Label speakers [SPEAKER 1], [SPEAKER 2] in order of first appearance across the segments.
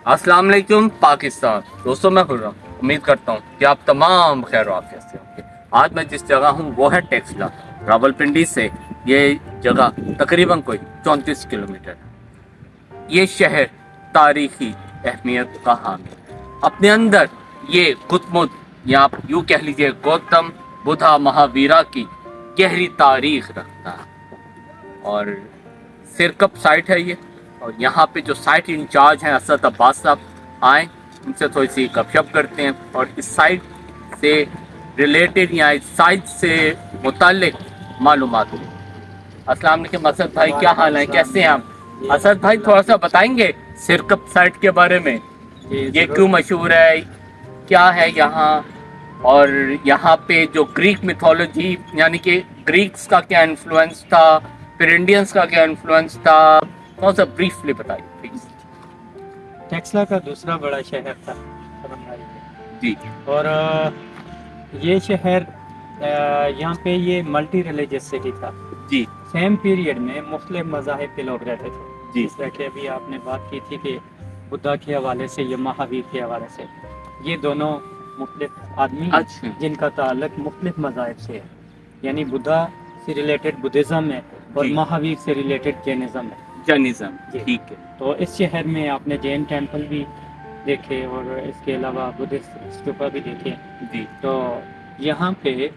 [SPEAKER 1] अस्सलाम वालेकुम पाकिस्तान। दोस्तों मैं खुर्रम, उम्मीद करता हूँ कि आप तमाम खैर आफियत से होंगे। आज मैं जिस जगह हूँ वो है टेक्सला। रावलपिंडी से ये जगह तकरीबन कोई 34 किलोमीटर है। ये शहर तारीखी अहमियत का हामिल है। अपने अंदर ये कुतुब या आप यूँ कह लीजिए गौतम बुद्धा महावीरा की गहरी तारीख रखता है और सिरकप साइट है ये। और यहाँ पे जो साइट इंचार्ज हैं असद अब्बास साहब, आए उनसे थोड़ी सी गपशप करते हैं और इस साइट से रिलेटेड या इस साइट से मुतालिक मालूमात लें। अस्सलाम वालेकुम असद भाई, क्या हाल है, कैसे हैं आप? असद भाई थोड़ा सा बताएंगे सिरकप साइट के बारे में, ये क्यों मशहूर है, क्या है यहाँ, और यहाँ पे जो ग्रीक मिथोलॉजी यानी कि ग्रीक्स का क्या इन्फ्लुएंस था, फिर इंडियंस का क्या इन्फ्लुएंस था, थोड़ा सा ब्रीफली बताइए प्लीज।
[SPEAKER 2] टेक्सला का दूसरा बड़ा शहर था तमिलनाडु में।
[SPEAKER 1] जी
[SPEAKER 2] और ये शहर यहाँ पे ये मल्टी रिलीजियस सिटी था।
[SPEAKER 1] जी
[SPEAKER 2] सेम पीरियड में मुख्तलिफ मज़ाहिब के लोग रहते थे।
[SPEAKER 1] जी।
[SPEAKER 2] जिस तरह के अभी आपने बात की थी कि बुद्धा के हवाले से या महावीर के हवाले से, ये दोनों मुख्तलिफ आदमी हैं
[SPEAKER 1] अच्छा
[SPEAKER 2] जिनका ताल्लुक मुख्तलिफ मज़ाहिब से है। यानी बुद्धा से रिलेटेड बुद्धिज़्म है और
[SPEAKER 1] जी।
[SPEAKER 2] महावीर से रिलेटेड जैनिज़्म है।
[SPEAKER 1] जैनिज्म,
[SPEAKER 2] जी।
[SPEAKER 1] ठीक है।
[SPEAKER 2] तो इस शहर में आपने जैन टेम्पल भी देखे और इसके अलावा बुद्धिस्ट स्तूपा भी देखे।
[SPEAKER 1] जी
[SPEAKER 2] तो यहाँ पे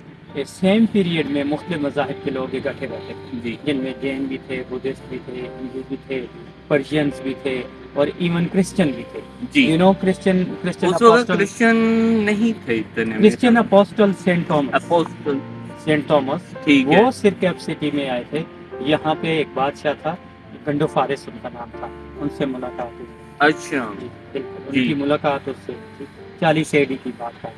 [SPEAKER 2] सेम पीरियड में मुख्तलिफ मज़ाहिब के लोग इकट्ठे रहते थे,
[SPEAKER 1] जी
[SPEAKER 2] जिनमें जैन भी थे, बुद्धिस्ट भी थे, हिंदू भी थे, पर्शियंस भी थे और इवन क्रिश्चियन भी थे।
[SPEAKER 1] जी।
[SPEAKER 2] यू नो क्रिश्चियन
[SPEAKER 1] उस वक्त
[SPEAKER 2] अपोस्टल
[SPEAKER 1] क्रिश्चियन नहीं थे इतने।
[SPEAKER 2] Christian apostle saint Thomas
[SPEAKER 1] apostle, ठीक है।
[SPEAKER 2] वो सिरकप सिटी में आए थे। यहाँ पे एक बादशाह था, गंडो फारिस उनका नाम था, उनसे मुलाकात हुई।
[SPEAKER 1] अच्छा।
[SPEAKER 2] जी, बिल्कुल।
[SPEAKER 1] जी।
[SPEAKER 2] उनकी मुलाकात उससे 40 एडी की बात है।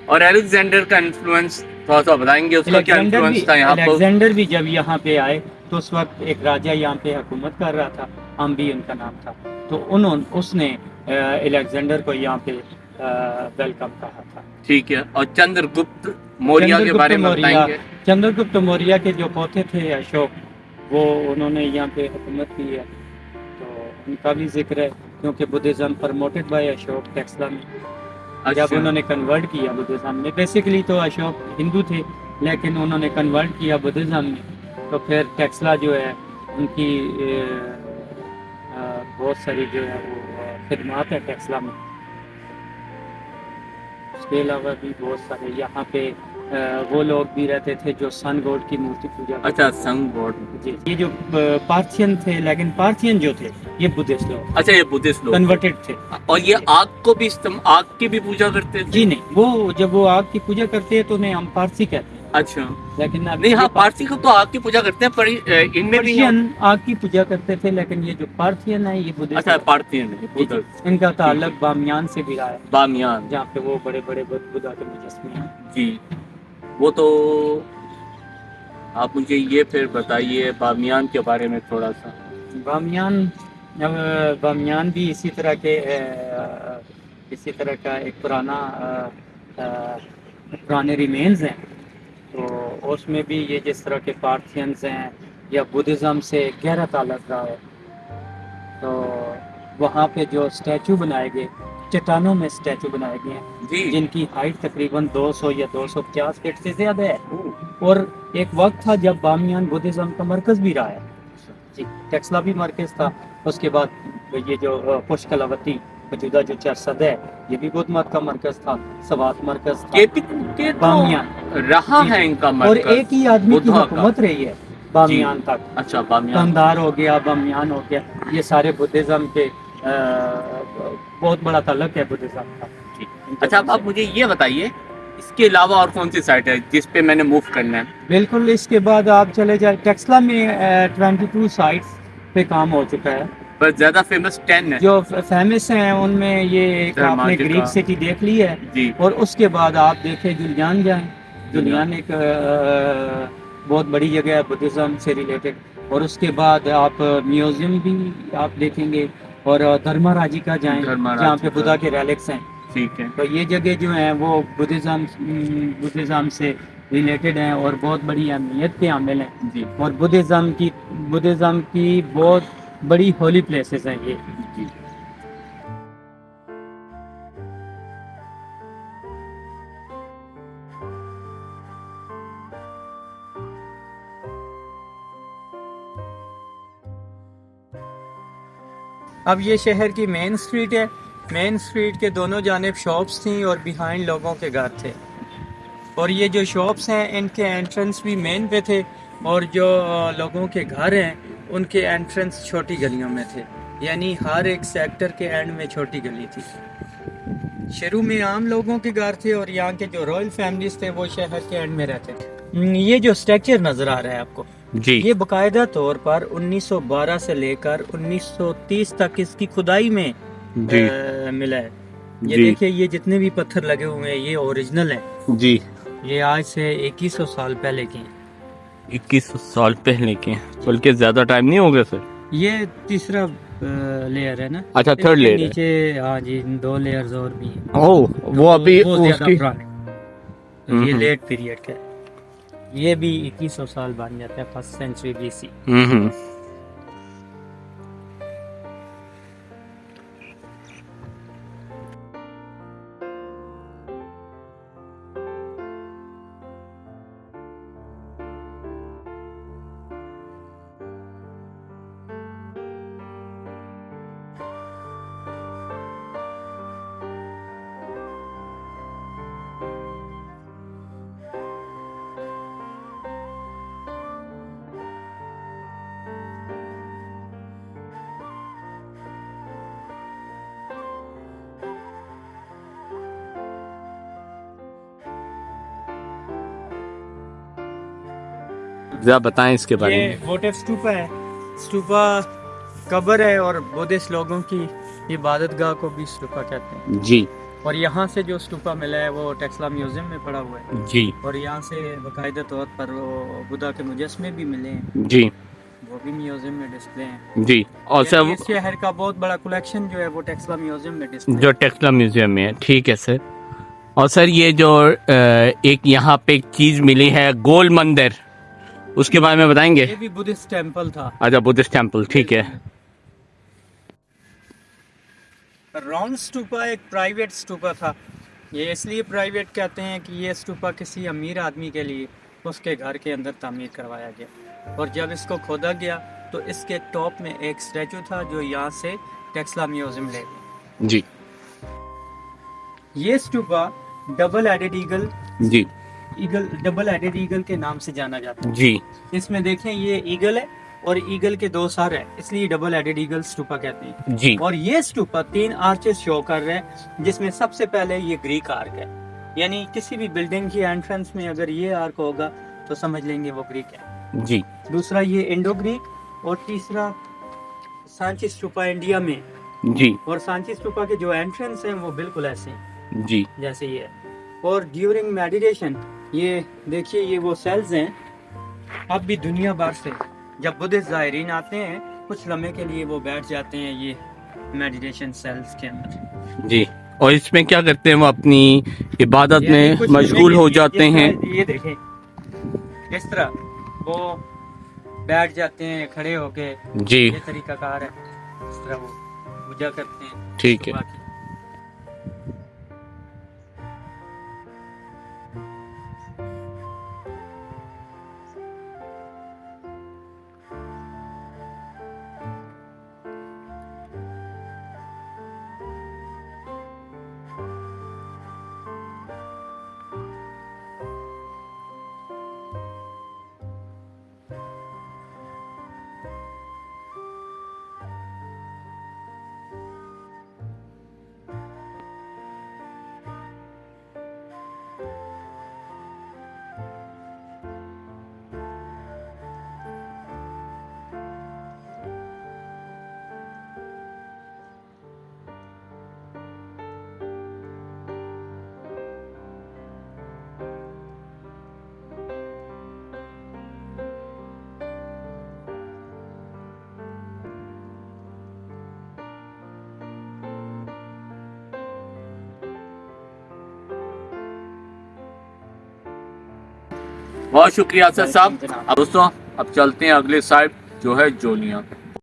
[SPEAKER 1] और अलेक्जेंडर का इन्फ्लुएंस थोड़ा सा बताएंगे, उसका क्या इन्फ्लुएंस था यहाँ पर?
[SPEAKER 2] अलेक्जेंडर भी जब यहाँ पे आए तो उस वक्त एक राजा यहाँ पे हुकूमत कर रहा था, अम्बी उनका नाम था। तो उसने अलेक्जेंडर को यहाँ पे वेलकम कहा था।
[SPEAKER 1] ठीक है। और चंद्रगुप्त मौर्य के बारे में बताएंगे?
[SPEAKER 2] चंद्रगुप्त मौर्य के जो पोते थे अशोक, वो उन्होंने यहाँ पे हुकूमत की है, तो उनका भी जिक्र है क्योंकि Buddhism promoted by Ashok Taxila में। जब
[SPEAKER 1] अच्छा।
[SPEAKER 2] उन्होंने कन्वर्ट किया बुद्धिज्म में, बेसिकली तो अशोक हिंदू थे लेकिन उन्होंने कन्वर्ट किया बुद्धिज्म में, तो फिर टेक्सला जो है उनकी बहुत सारी जो है वो खिदमात है टेक्सला में। उसके अलावा भी बहुत सारे यहाँ पे वो लोग भी रहते थे जो सन गॉड की मूर्ति पूजा करते
[SPEAKER 1] अच्छा,
[SPEAKER 2] थे।
[SPEAKER 1] संग गॉड।
[SPEAKER 2] जी, ये जो पार्थियन थे, लेकिन पार्थियन जो थे ये बुद्धिस्ट लोग,
[SPEAKER 1] अच्छा, ये बुद्धिस्ट लोग
[SPEAKER 2] कन्वर्टेड थे।
[SPEAKER 1] और ये आग को भी आग की भी पूजा करते थे?
[SPEAKER 2] जी नहीं, वो जब वो आग की पूजा करते हैं तो उन्हें हम पारसी कहते हैं।
[SPEAKER 1] अच्छा।
[SPEAKER 2] लेकिन अब
[SPEAKER 1] नहीं, हाँ,
[SPEAKER 2] ये
[SPEAKER 1] पारसी को तो आग की पूजा करते हैं, पर इनमें भी
[SPEAKER 2] पर्शियन आग की पूजा करते थे, लेकिन ये जो पार्थियन है ये बुद्धिस्ट
[SPEAKER 1] अच्छा, पार्थियन है,
[SPEAKER 2] जी, जी।
[SPEAKER 1] बुद्ध।
[SPEAKER 2] इनका ताल्लुक बामियान से भी रहा है,
[SPEAKER 1] बामियान।
[SPEAKER 2] जहाँ पे वो बड़े बड़े बुद्धा के मुजस्मे हैं।
[SPEAKER 1] जी, वो तो आप मुझे ये फिर बताइए बामियान के बारे में थोड़ा सा।
[SPEAKER 2] बामियान भी इसी तरह के इसी तरह का एक पुराने रिमेन्स हैं। तो उसमें भी ये जिस तरह के पार्थियंस हैं या बुद्धिज़्म से गहरा ताल्लुक रहा है। तो वहाँ पे जो स्टैचू बनाए गए, चट्टानों में स्टैचू बनाए गए हैं
[SPEAKER 1] जी।
[SPEAKER 2] जिनकी हाइट तकरीबन 200 या 250 फीट से ज़्यादा है। और एक वक्त था जब बामियान बुद्धिज़्म का मरकज़ भी रहा है। जी, टेक्सला भी मरकज़ था। उसके बाद ये जो पुष्कलावती मौजूदा जो चरसद है, ये भी बुद्ध मत का मरकज़ था, सवात मरकज़ था।
[SPEAKER 1] ये तो
[SPEAKER 2] बामियान
[SPEAKER 1] रहा
[SPEAKER 2] जी,
[SPEAKER 1] है इनका
[SPEAKER 2] और
[SPEAKER 1] मरकज
[SPEAKER 2] एक ही आदमी की
[SPEAKER 1] बुद्धा का।
[SPEAKER 2] हुकूमत रही है बामियान तक।
[SPEAKER 1] अच्छा, बामियान।
[SPEAKER 2] कंधार हो गया, बामियान हो गया, ये सारे बुद्धिज़्म के बहुत बड़ा ताल्लुक है बुद्धिज़्म का।
[SPEAKER 1] अच्छा, अब आप मुझे ये बताइए इसके अलावा और कौन सी साइट है जिस पे मैंने मूव करना है?
[SPEAKER 2] बिल्कुल, इसके बाद आप चले जाए टेक्सला में 22 साइट्स पे काम हो चुका है।
[SPEAKER 1] बस ज्यादा फेमस 10 है
[SPEAKER 2] जो फेमस हैं उनमें ये एक आपने
[SPEAKER 1] धर्माजिका।
[SPEAKER 2] ग्रीक सिटी देख ली है,
[SPEAKER 1] जी
[SPEAKER 2] और उसके बाद आप देखें जुलियान जाएं। जुलियान एक बहुत बड़ी जगह है बुद्धिज़्म से रिलेटेड। और उसके बाद आप म्यूजियम भी आप देखेंगे, और धर्माराजी का जाएं जहाँ पे बुद्धा के रेलिक्स हैं।
[SPEAKER 1] ठीक है।
[SPEAKER 2] तो ये जगह जो है वो बुद्धिज़्म से रिलेटेड हैं और बहुत बड़ी अहमियत के हामिल हैं।
[SPEAKER 1] जी
[SPEAKER 2] और बुद्धिज़्म की बहुत बड़ी होली प्लेसेस हैं ये।
[SPEAKER 1] जी।
[SPEAKER 2] اب یہ شہر کی مین اسٹریٹ ہے. مین اسٹریٹ کے دونوں جانب شاپس تھیں اور بیہائنڈ لوگوں کے گھر تھے. اور یہ جو شاپس ہیں ان کے انٹرنس بھی مین پہ تھے اور جو لوگوں کے گھر ہیں ان کے انٹرنس چھوٹی گلیوں میں تھے. یعنی ہر ایک سیکٹر کے اینڈ میں چھوٹی گلی تھی. شروع میں عام لوگوں کے گھر تھے اور یہاں کے جو رائل فیملیز تھے وہ شہر کے اینڈ میں رہتے تھے. یہ جو اسٹرکچر نظر آ رہا ہے آپ کو
[SPEAKER 1] جی
[SPEAKER 2] یہ باقاعدہ طور پر 1912 سے لے کر 1930 تک اس کی کھدائی میں
[SPEAKER 1] جی
[SPEAKER 2] ملا ہے. یہ
[SPEAKER 1] جی
[SPEAKER 2] دیکھیں یہ جتنے بھی پتھر لگے ہوئے ہیں یہ اوریجنل ہیں.
[SPEAKER 1] جی
[SPEAKER 2] یہ آج سے 2100 سال پہلے کے ہیں.
[SPEAKER 1] 2100 سال پہلے کے ہیں، بلکہ زیادہ ٹائم نہیں ہو گیا سر.
[SPEAKER 2] یہ تیسرا لیئر ہے نا.
[SPEAKER 1] اچھا
[SPEAKER 2] اس
[SPEAKER 1] تھرڈ
[SPEAKER 2] کے
[SPEAKER 1] لیئر ہے.
[SPEAKER 2] نیچے ہاں جی 2 لیئرز اور بھی ہیں.
[SPEAKER 1] او وہ ابھی
[SPEAKER 2] وہ
[SPEAKER 1] اس
[SPEAKER 2] زیادہ
[SPEAKER 1] کی
[SPEAKER 2] پرانے. یہ لیٹ پیریڈ کا ہے. یہ بھی 2100 سال بن جاتا ہے 1st سینچری BC.
[SPEAKER 1] ذرا بتائیں اس کے بارے میں.
[SPEAKER 2] یہ ووٹیو اسٹوپا ہے. اسٹوپا قبر ہے اور بدھسٹ لوگوں کی عبادت گاہ کو بھی اسٹوپا کہتے ہیں.
[SPEAKER 1] جی
[SPEAKER 2] اور یہاں سے جو اسٹوپا ملا ہے وہ ٹیکسلا میوزیم میں پڑا ہوا ہے.
[SPEAKER 1] جی
[SPEAKER 2] اور یہاں سے باقاعدہ طور پر وہ بدھا کے مجسمے بھی ملے ہیں.
[SPEAKER 1] جی
[SPEAKER 2] وہ بھی میوزیم میں ڈسپلے ہیں.
[SPEAKER 1] جی. اور سر
[SPEAKER 2] یعنی اس شہر کا بہت بڑا کلیکشن جو ہے وہ ٹیکسلا میوزیم میں ڈسپلے
[SPEAKER 1] جو ٹیکسلا میوزیم میں ہے. ٹھیک ہے سر. اور سر یہ جو ایک یہاں پہ ایک چیز ملی ہے گول مندر، اس کے بارے میں بتائیں گے؟
[SPEAKER 2] یہ بھی بدھسٹ ٹیمپل تھا.
[SPEAKER 1] اچھا بدھسٹ ٹیمپل. ٹھیک ہے.
[SPEAKER 2] راؤنڈ اسٹوپا ایک پرائیویٹ اسٹوپا تھا. یہ اس لیے پرائیویٹ کہتے ہیں کہ یہ اسٹوپا کسی امیر آدمی کے لیے اس کے گھر کے اندر تعمیر کروایا گیا. اور جب اس کو کھودا گیا تو اس کے ٹاپ میں ایک اسٹیچو تھا جو یہاں سے ٹیکسلا میوزیم لے گئے.
[SPEAKER 1] جی
[SPEAKER 2] یہ اسٹوپا ڈبل ایڈڈ
[SPEAKER 1] جی
[SPEAKER 2] ڈبل ایڈڈ ایگل کے نام سے جانا جاتا ہے.
[SPEAKER 1] جی
[SPEAKER 2] اس میں دیکھیں یہ ایگل ہے اور ایگل کے 2 سر ہیں، اس لیے ڈبل ایڈڈ ایگل اسٹوپا کہتے ہیں.
[SPEAKER 1] جی
[SPEAKER 2] اور یہ اسٹوپا 3 آرچز شو کر رہے ہیں جس میں سب سے پہلے یہ گریک آرک ہے. یعنی کسی بھی بلڈنگ کی انٹرنس میں اگر یہ آرک ہوگا تو سمجھ لیں گے وہ گریک ہے.
[SPEAKER 1] جی
[SPEAKER 2] دوسرا یہ انڈو گریک اور تیسرا سانچی اسٹوپا انڈیا میں.
[SPEAKER 1] جی
[SPEAKER 2] اور سانچی اسٹوپا کے جو انٹرنس ہیں وہ بالکل ایسے ہیں
[SPEAKER 1] جی
[SPEAKER 2] جیسے یہ ہے. اور ڈیورنگ میڈیٹیشن یہ دیکھیے یہ وہ سیلز ہیں. اب بھی دنیا بھر سے جب بدھسٹ زائرین آتے ہیں کچھ لمحے کے لیے وہ بیٹھ جاتے ہیں یہ میڈیٹیشن سیلز کے اندر.
[SPEAKER 1] جی. اور اس میں کیا کرتے ہیں وہ اپنی عبادت میں
[SPEAKER 2] یعنی کچھ
[SPEAKER 1] مشغول ہو جاتے ہیں.
[SPEAKER 2] یہ دیکھیں اس طرح وہ بیٹھ جاتے ہیں کھڑے ہو کے.
[SPEAKER 1] جی
[SPEAKER 2] یہ طریقہ کار ہے. اس طرح وہ پوجا کرتے ہیں.
[SPEAKER 1] ٹھیک ہے.
[SPEAKER 2] صبح کی.
[SPEAKER 1] بہت شکریہ اسد صاحب. اب دوستوں اب چلتے ہیں اگلے سائڈ جو ہے جولیا.